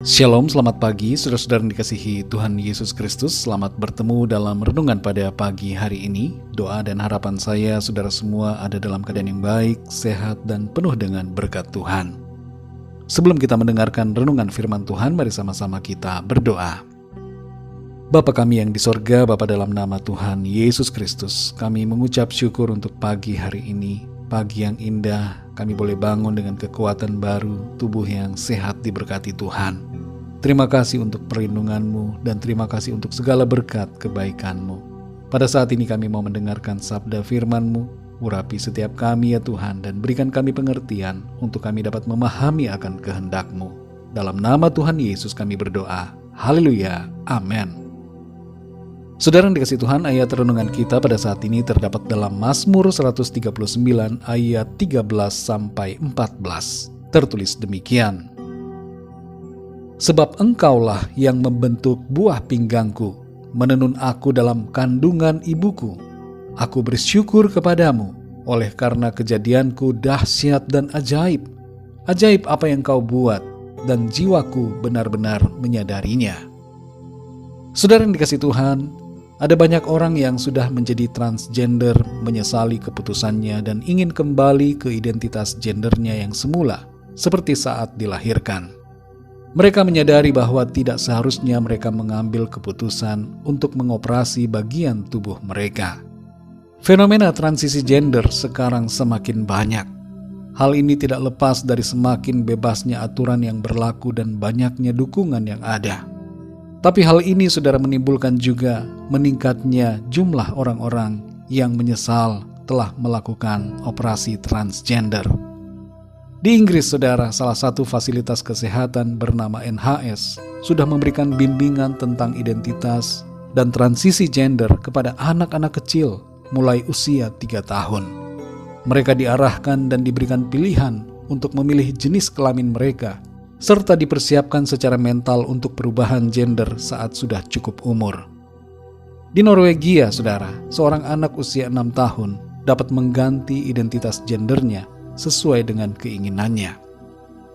Shalom, selamat pagi, saudara-saudara yang dikasihi Tuhan Yesus Kristus. Selamat bertemu dalam renungan pada pagi hari ini. Doa dan harapan saya, saudara semua ada dalam keadaan yang baik, sehat, dan penuh dengan berkat Tuhan. Sebelum kita mendengarkan renungan firman Tuhan, mari sama-sama kita berdoa. Bapa kami yang di sorga, Bapa dalam nama Tuhan Yesus Kristus, kami mengucap syukur untuk pagi hari ini. Pagi yang indah, kami boleh bangun dengan kekuatan baru, tubuh yang sehat diberkati Tuhan. Terima kasih untuk perlindungan-Mu dan terima kasih untuk segala berkat kebaikan-Mu. Pada saat ini kami mau mendengarkan sabda firman-Mu, urapi setiap kami ya Tuhan dan berikan kami pengertian untuk kami dapat memahami akan kehendak-Mu. Dalam nama Tuhan Yesus kami berdoa. Haleluya. Amin. Saudara yang dikasihi Tuhan, ayat renungan kita pada saat ini terdapat dalam Mazmur 139 ayat 13-14. Tertulis demikian. Sebab Engkaulah yang membentuk buah pinggangku, menenun aku dalam kandungan ibuku. Aku bersyukur kepadamu, oleh karena kejadianku dahsyat dan ajaib. Ajaib apa yang kau buat, dan jiwaku benar-benar menyadarinya. Saudara yang dikasihi Tuhan, ada banyak orang yang sudah menjadi transgender, menyesali keputusannya dan ingin kembali ke identitas gendernya yang semula, seperti saat dilahirkan. Mereka menyadari bahwa tidak seharusnya mereka mengambil keputusan untuk mengoperasi bagian tubuh mereka. Fenomena transisi gender sekarang semakin banyak. Hal ini tidak lepas dari semakin bebasnya aturan yang berlaku dan banyaknya dukungan yang ada. Tapi hal ini saudara menimbulkan juga meningkatnya jumlah orang-orang yang menyesal telah melakukan operasi transgender. Di Inggris saudara, salah satu fasilitas kesehatan bernama NHS sudah memberikan bimbingan tentang identitas dan transisi gender kepada anak-anak kecil mulai usia 3 tahun. Mereka diarahkan dan diberikan pilihan untuk memilih jenis kelamin mereka serta dipersiapkan secara mental untuk perubahan gender saat sudah cukup umur. Di Norwegia, saudara, seorang anak usia 6 tahun dapat mengganti identitas gendernya sesuai dengan keinginannya.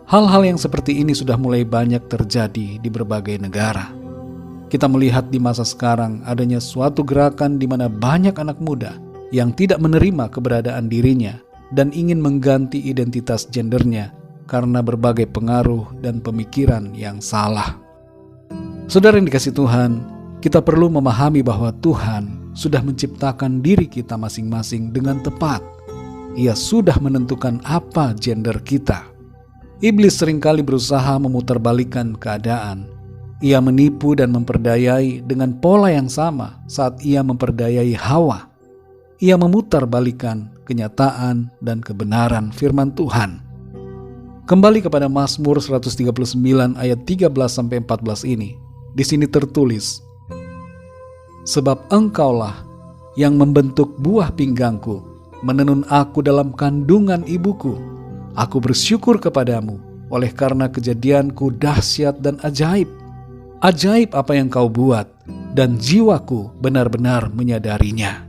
Hal-hal yang seperti ini sudah mulai banyak terjadi di berbagai negara. Kita melihat di masa sekarang adanya suatu gerakan di mana banyak anak muda yang tidak menerima keberadaan dirinya dan ingin mengganti identitas gendernya karena berbagai pengaruh dan pemikiran yang salah. Saudara yang dikasihi Tuhan, kita perlu memahami bahwa Tuhan sudah menciptakan diri kita masing-masing dengan tepat. Ia sudah menentukan apa gender kita. Iblis seringkali berusaha memutarbalikkan keadaan. Ia menipu dan memperdayai dengan pola yang sama saat ia memperdayai Hawa. Ia memutarbalikkan kenyataan dan kebenaran firman Tuhan. Kembali kepada Mazmur 139 ayat 13-14 ini. Di sini tertulis, sebab Engkaulah yang membentuk buah pinggangku, menenun aku dalam kandungan ibuku. Aku bersyukur kepadamu, oleh karena kejadianku dahsyat dan ajaib. Ajaib apa yang kau buat, dan jiwaku benar-benar menyadarinya.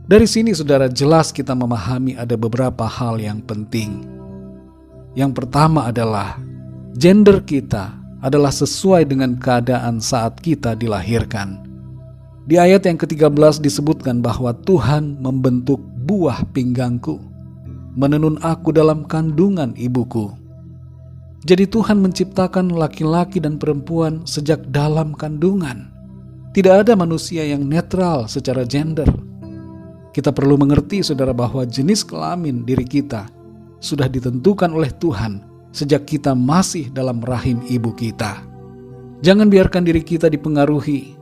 Dari sini saudara jelas kita memahami ada beberapa hal yang penting. Yang pertama adalah gender kita adalah sesuai dengan keadaan saat kita dilahirkan. Di ayat yang ke-13 disebutkan bahwa Tuhan membentuk buah pinggangku, menenun aku dalam kandungan ibuku. Jadi Tuhan menciptakan laki-laki dan perempuan sejak dalam kandungan. Tidak ada manusia yang netral secara gender. Kita perlu mengerti saudara bahwa jenis kelamin diri kita sudah ditentukan oleh Tuhan sejak kita masih dalam rahim ibu kita. Jangan biarkan diri kita dipengaruhi,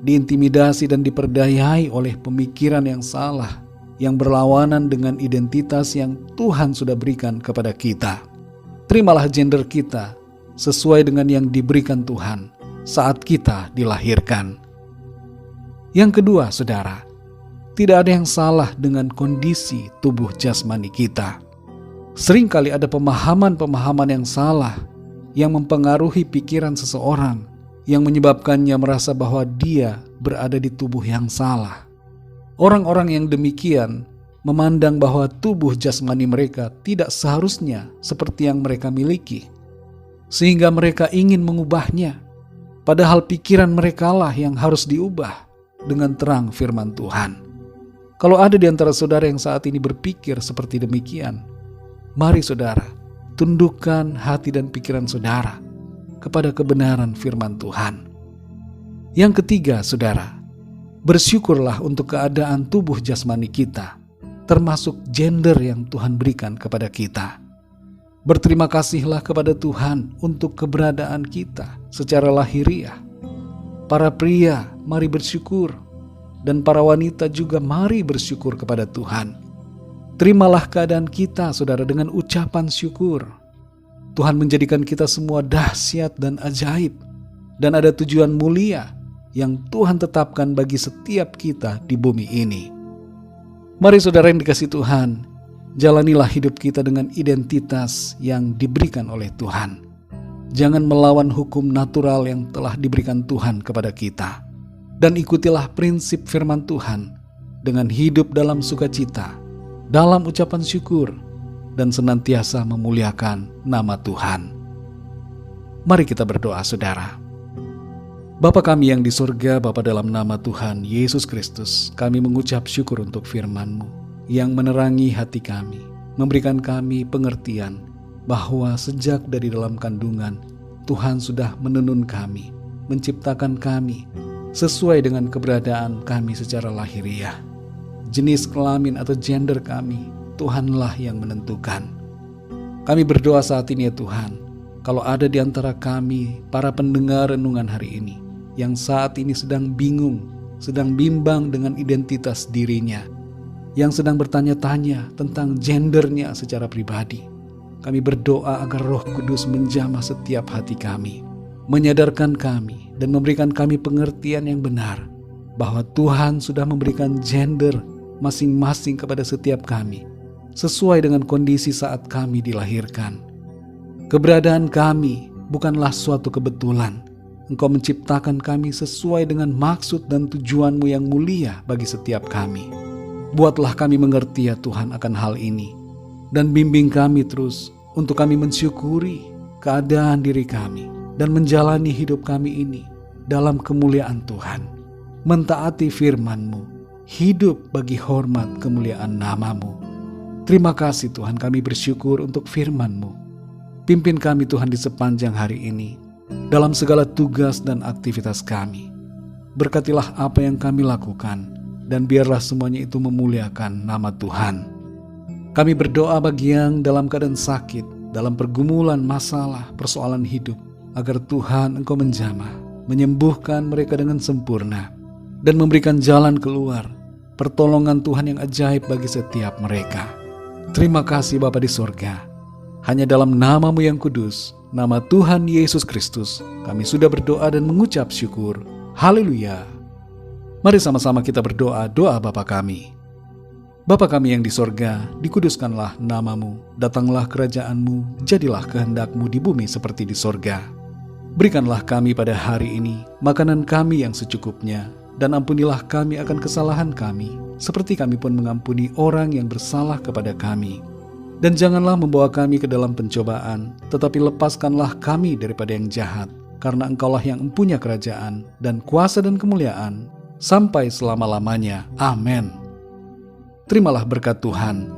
diintimidasi dan diperdayai oleh pemikiran yang salah yang berlawanan dengan identitas yang Tuhan sudah berikan kepada kita. Terimalah gender kita sesuai dengan yang diberikan Tuhan saat kita dilahirkan. Yang kedua, saudara, tidak ada yang salah dengan kondisi tubuh jasmani kita. Seringkali ada pemahaman-pemahaman yang salah yang mempengaruhi pikiran seseorang yang menyebabkannya merasa bahwa dia berada di tubuh yang salah. Orang-orang yang demikian memandang bahwa tubuh jasmani mereka tidak seharusnya seperti yang mereka miliki. sehingga mereka ingin mengubahnya. Padahal pikiran merekalah yang harus diubah dengan terang firman Tuhan. Kalau ada di antara saudara yang saat ini berpikir seperti demikian, mari saudara, tundukkan hati dan pikiran saudara kepada kebenaran firman Tuhan. Yang ketiga, saudara, bersyukurlah untuk keadaan tubuh jasmani kita, termasuk gender yang Tuhan berikan kepada kita. Berterima kasihlah kepada Tuhan untuk keberadaan kita secara lahiriah. Para pria, mari bersyukur, dan para wanita juga mari bersyukur kepada Tuhan. Terimalah keadaan kita, saudara, dengan ucapan syukur. Tuhan menjadikan kita semua dahsyat dan ajaib, dan ada tujuan mulia yang Tuhan tetapkan bagi setiap kita di bumi ini. Mari saudara yang dikasihi Tuhan, jalanilah hidup kita dengan identitas yang diberikan oleh Tuhan. Jangan melawan hukum natural yang telah diberikan Tuhan kepada kita. Dan ikutilah prinsip firman Tuhan dengan hidup dalam sukacita, dalam ucapan syukur, dan senantiasa memuliakan nama Tuhan. Mari kita berdoa, saudara. Bapa kami yang di surga, Bapa, dalam nama Tuhan Yesus Kristus, kami mengucap syukur untuk firman-Mu yang menerangi hati kami, memberikan kami pengertian bahwa sejak dari dalam kandungan Tuhan sudah menenun kami, menciptakan kami sesuai dengan keberadaan kami secara lahiriah. Jenis kelamin atau gender kami, Tuhanlah yang menentukan. Kami berdoa saat ini ya Tuhan, kalau ada di antara kami, para pendengar renungan hari ini, yang saat ini sedang bingung, sedang bimbang dengan identitas dirinya, yang sedang bertanya-tanya tentang gendernya secara pribadi, kami berdoa agar Roh Kudus menjamah setiap hati kami, menyadarkan kami dan memberikan kami pengertian yang benar bahwa Tuhan sudah memberikan gender masing-masing kepada setiap kami sesuai dengan kondisi saat kami dilahirkan. Keberadaan kami bukanlah suatu kebetulan. Engkau menciptakan kami sesuai dengan maksud dan tujuan-Mu yang mulia bagi setiap kami. Buatlah kami mengerti ya Tuhan akan hal ini, dan bimbing kami terus untuk kami mensyukuri keadaan diri kami dan menjalani hidup kami ini dalam kemuliaan Tuhan, mentaati firman-Mu, hidup bagi hormat kemuliaan nama-Mu. Terima kasih Tuhan, kami bersyukur untuk firman-Mu. Pimpin kami Tuhan di sepanjang hari ini, dalam segala tugas dan aktivitas kami. Berkatilah apa yang kami lakukan, dan biarlah semuanya itu memuliakan nama Tuhan. Kami berdoa bagi yang dalam keadaan sakit, dalam pergumulan masalah, persoalan hidup, agar Tuhan Engkau menjamah, menyembuhkan mereka dengan sempurna, dan memberikan jalan keluar, pertolongan Tuhan yang ajaib bagi setiap mereka. Terima kasih Bapa di surga. Hanya dalam nama-Mu yang kudus, nama Tuhan Yesus Kristus, kami sudah berdoa dan mengucap syukur. Haleluya. Mari sama-sama kita berdoa doa Bapa kami. Bapa kami yang di sorga, dikuduskanlah nama-Mu, datanglah kerajaan-Mu, jadilah kehendak-Mu di bumi seperti di sorga. Berikanlah kami pada hari ini makanan kami yang secukupnya, dan ampunilah kami akan kesalahan kami, seperti kami pun mengampuni orang yang bersalah kepada kami. Dan janganlah membawa kami ke dalam pencobaan, tetapi lepaskanlah kami daripada yang jahat, karena Engkaulah yang mempunyai kerajaan dan kuasa dan kemuliaan sampai selama-lamanya. Amin. Terimalah berkat Tuhan.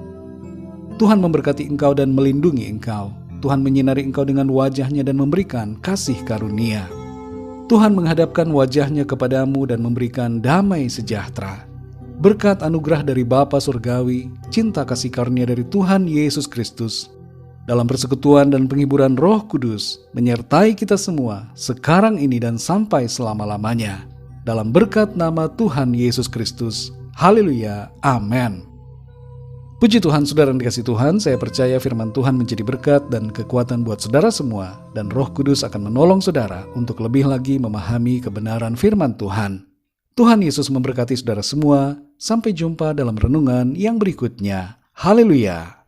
Tuhan memberkati engkau dan melindungi engkau. Tuhan menyinari engkau dengan wajah-Nya dan memberikan kasih karunia. Tuhan menghadapkan wajah-Nya kepadamu dan memberikan damai sejahtera. Berkat anugerah dari Bapa Surgawi, cinta kasih karunia dari Tuhan Yesus Kristus, dalam persekutuan dan penghiburan Roh Kudus, menyertai kita semua sekarang ini dan sampai selama-lamanya. Dalam berkat nama Tuhan Yesus Kristus. Haleluya. Amin. Puji Tuhan, saudara yang dikasihi Tuhan, saya percaya firman Tuhan menjadi berkat dan kekuatan buat saudara semua, dan Roh Kudus akan menolong saudara untuk lebih lagi memahami kebenaran firman Tuhan. Tuhan Yesus memberkati saudara semua. Sampai jumpa dalam renungan yang berikutnya. Haleluya.